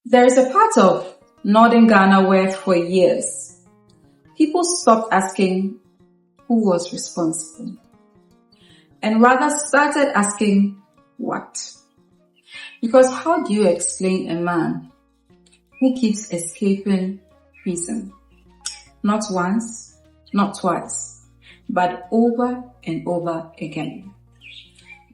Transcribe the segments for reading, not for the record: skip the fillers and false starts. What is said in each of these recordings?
There is a part of northern Ghana where for years, people stopped asking who was responsible and rather started asking what. Because how do you explain a man who keeps escaping prison? Not once, not twice, but over and over again.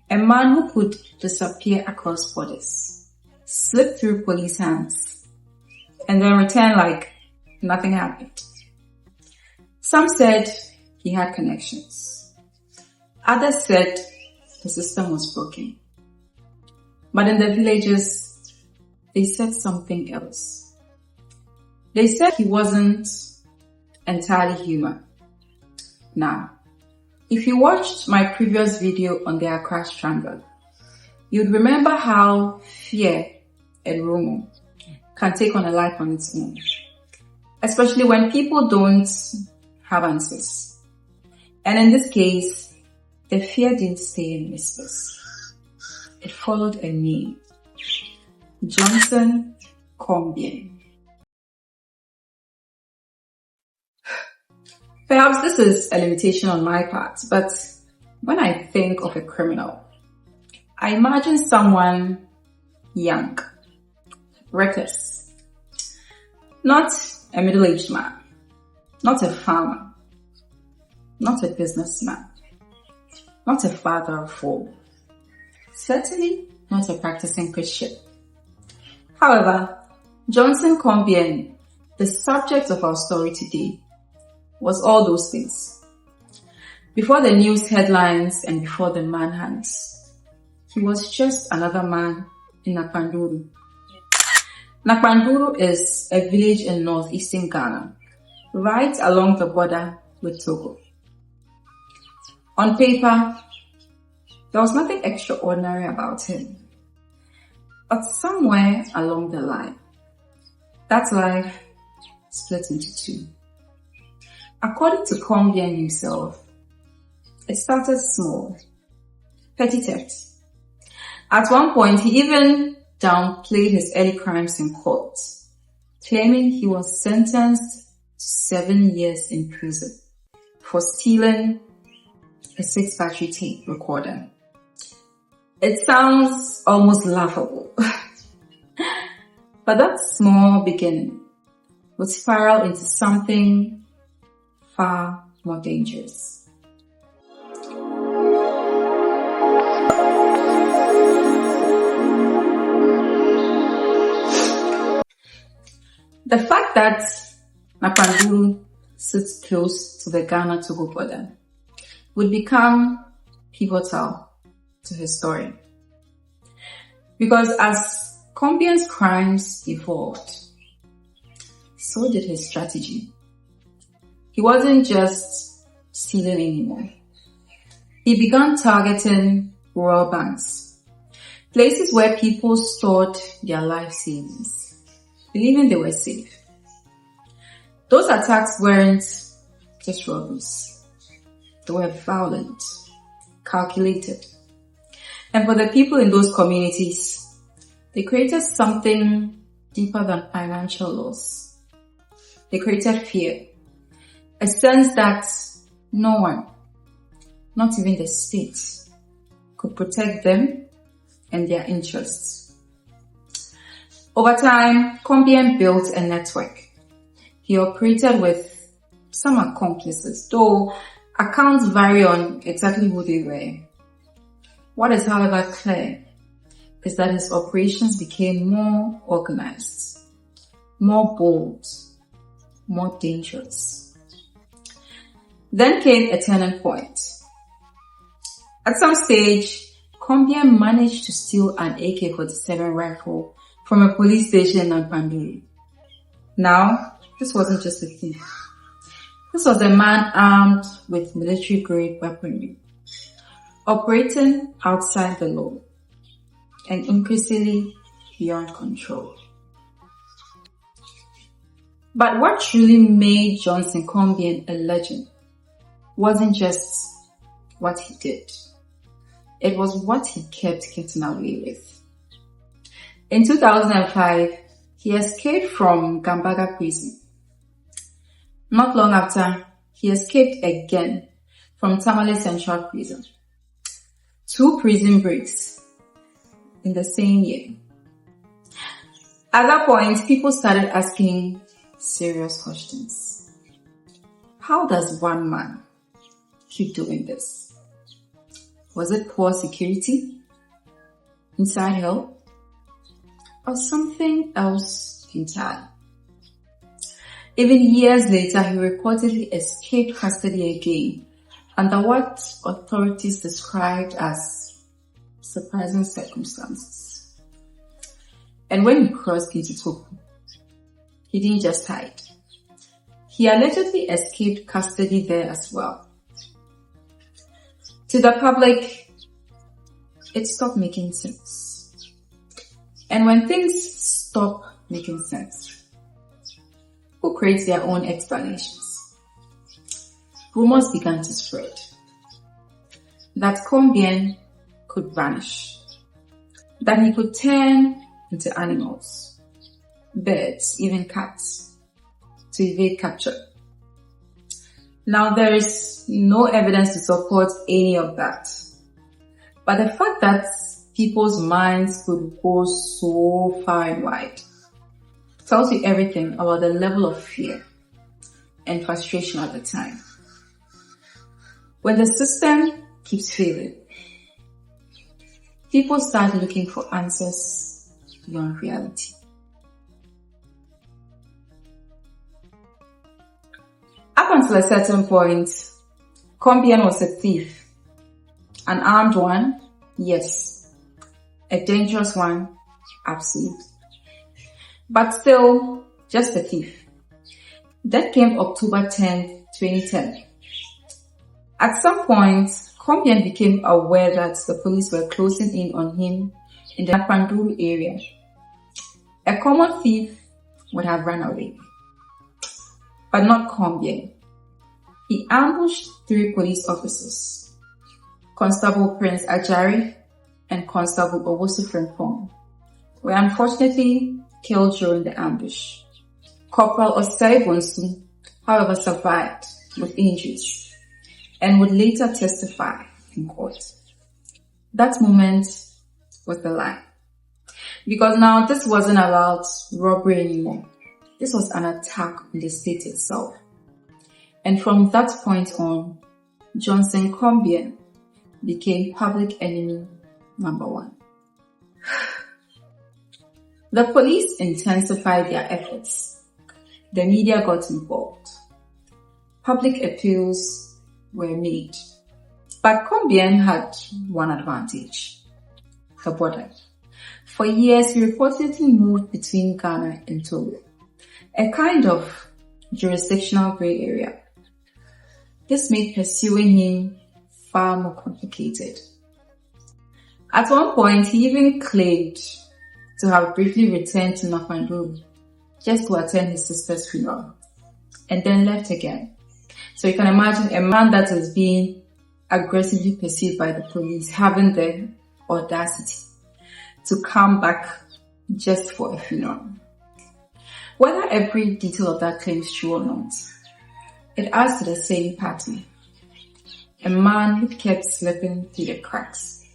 A man who could disappear across borders, slip through police hands, and then return like nothing happened. Some said he had connections. Others said the system was broken. But in the villages, they said something else. They said he wasn't entirely human. Now, if you watched my previous video on the Accra Strangle, you'd remember how fear and rumor can take on a life on its own, especially when people don't have answers. And in this case, the fear didn't stay in whispers. It followed a name, Johnson Kombian. Perhaps this is a limitation on my part, but when I think of a criminal, I imagine someone young, reckless, not a middle-aged man, not a farmer, not a businessman, not a father of four, certainly not a practicing Christian. However, Johnson Kombian, the subject of our story today, was all those things. Before the news headlines and before the manhunts, he was just another man in Nakpanduru. Nakpanduru is a village in northeastern Ghana, right along the border with Togo. On paper, there was nothing extraordinary about him. But somewhere along the line, that life split into two. According to Kombian himself, it started small, petty theft. At one point, he even downplayed his early crimes in court, claiming he was sentenced to 7 years in prison for stealing a 6-battery tape recorder. It sounds almost laughable, but that small beginning would spiral into something far more dangerous. The fact that Nakpanduru sits close to the Ghana-Togo border would become pivotal to his story. Because as Kombian's crimes evolved, so did his strategy. He wasn't just stealing anymore. He began targeting rural banks, places where people stored their life savings, believing they were safe. Those attacks weren't just robberies. They were violent, calculated. And for the people in those communities, they created something deeper than financial loss. They created fear. A sense that no one, not even the state, could protect them and their interests. Over time, Kombian built a network. He operated with some accomplices, though accounts vary on exactly who they were. What is, however, clear is that his operations became more organized, more bold, more dangerous. Then came a turning point. At some stage, Kombian managed to steal an AK-47 rifle from a police station in Nakpanduru. Now, this wasn't just a thief. This was a man armed with military-grade weaponry, operating outside the law and increasingly beyond control. But what truly made Johnson Kombian a legend wasn't just what he did. It was what he kept getting away with. In 2005, he escaped from Gambaga prison. Not long after, he escaped again from Tamale Central Prison. 2 prison breaks in the same year. At that point, people started asking serious questions. How does one man keep doing this? Was it poor security inside hell? Or something else entirely? Even years later, he reportedly escaped custody again under what authorities described as surprising circumstances. And when he crossed into Togo, he didn't just hide. He allegedly escaped custody there as well. To the public, it stopped making sense. And when things stop making sense, who creates their own explanations? Rumors began to spread that Kombian could vanish, that he could turn into animals, birds, even cats, to evade capture. Now, there is no evidence to support any of that, but the fact that people's minds could go so far and wide tells you everything about the level of fear and frustration at the time. When the system keeps failing, people start looking for answers beyond reality. Up until a certain point, Kombian was a thief. An armed one, yes. A dangerous one, absolutely. But still, just a thief. That came October 10th, 2010. At some point, Kombian became aware that the police were closing in on him in the Panduru area. A common thief would have run away, but not Kombian. He ambushed 3 police officers, Constable Prince Ajari and Constable Owosu Frimpong, were unfortunately killed during the ambush. Corporal Osei Bonsu, however, survived with injuries and would later testify in court. That moment was the line. Because now this wasn't about robbery anymore. This was an attack on the state itself. And from that point on, Johnson Kombian became public enemy number 1. The police intensified their efforts. The media got involved. Public appeals were made. But Kombian had one advantage: the border. For years, he reportedly moved between Ghana and Togo, a kind of jurisdictional gray area. This made pursuing him far more complicated. At one point, he even claimed to have briefly returned to Napanduru just to attend his sister's funeral, and then left again. So you can imagine a man that is being aggressively pursued by the police having the audacity to come back just for a funeral. Whether every detail of that claim is true or not, it adds to the same pattern. A man who kept slipping through the cracks.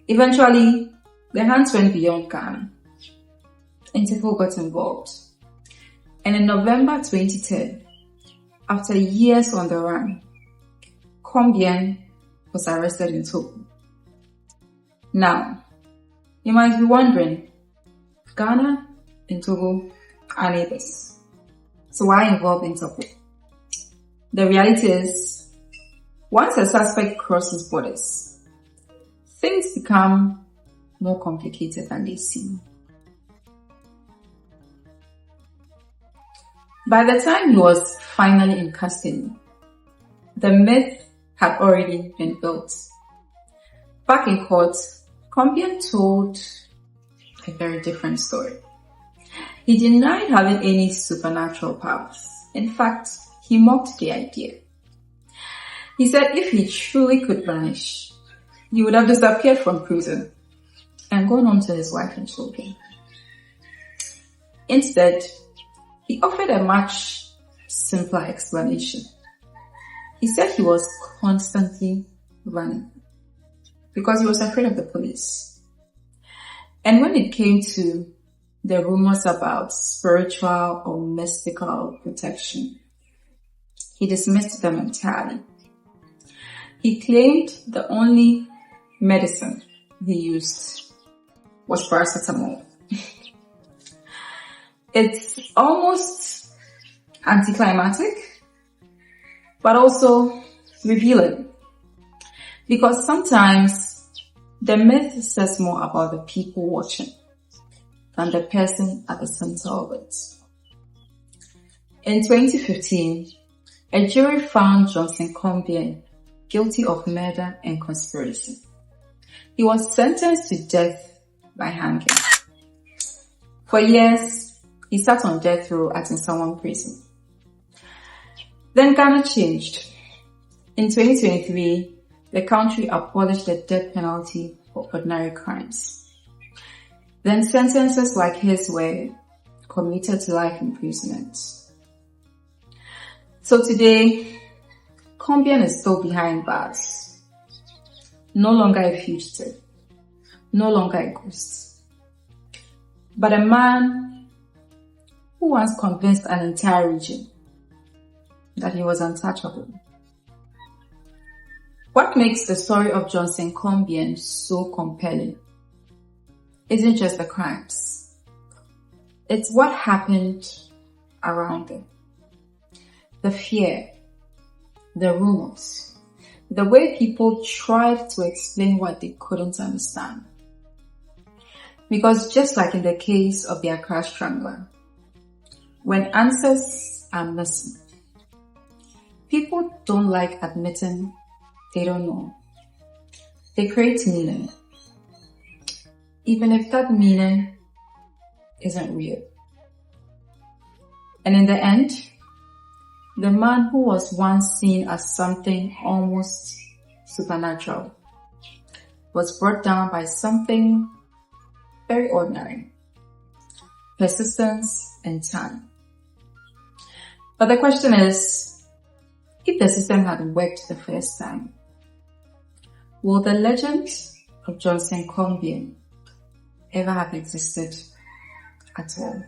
Eventually, the hands went beyond Ghana. Interpol got involved. And in November 2010, after years on the run, Kombian was arrested in Togo. Now, you might be wondering, Ghana and Togo are neighbors. So why involve Interpol? The reality is, once a suspect crosses borders, things become more complicated than they seem. By the time he was finally in custody, the myth had already been built. Back in court, Kombian told a very different story. He denied having any supernatural powers. In fact, he mocked the idea. He said if he truly could vanish, he would have disappeared from prison. and gone on to his wife and children. Instead, he offered a much simpler explanation. He said he was constantly running because he was afraid of the police. And when it came to the rumors about spiritual or mystical protection, he dismissed them entirely. He claimed the only medicine he used was paracetamol. It's almost anticlimactic, but also revealing. Because sometimes the myth says more about the people watching than the person at the center of it. In 2015, a jury found Johnson Kombian guilty of murder and conspiracy. He was sentenced to death by hanging. For years, he sat on death row at Nsawan prison. Then Ghana changed. In 2023, the country abolished the death penalty for ordinary crimes. Then sentences like his were commuted to life imprisonment. So today, Kombian is still behind bars. No longer a fugitive. No longer a ghost. But a man who once convinced an entire region that he was untouchable. What makes the story of Johnson Kombian so compelling isn't just the crimes. It's what happened around them. The fear, the rumors, the way people tried to explain what they couldn't understand. Because just like in the case of the Accra Strangler, when answers are missing, people don't like admitting they don't know. They create meaning, even if that meaning isn't real. And in the end, the man who was once seen as something almost supernatural was brought down by something very ordinary: persistence and time. But the question is, if the system had worked the first time, will the legend of Johnson Kombian ever have existed at all?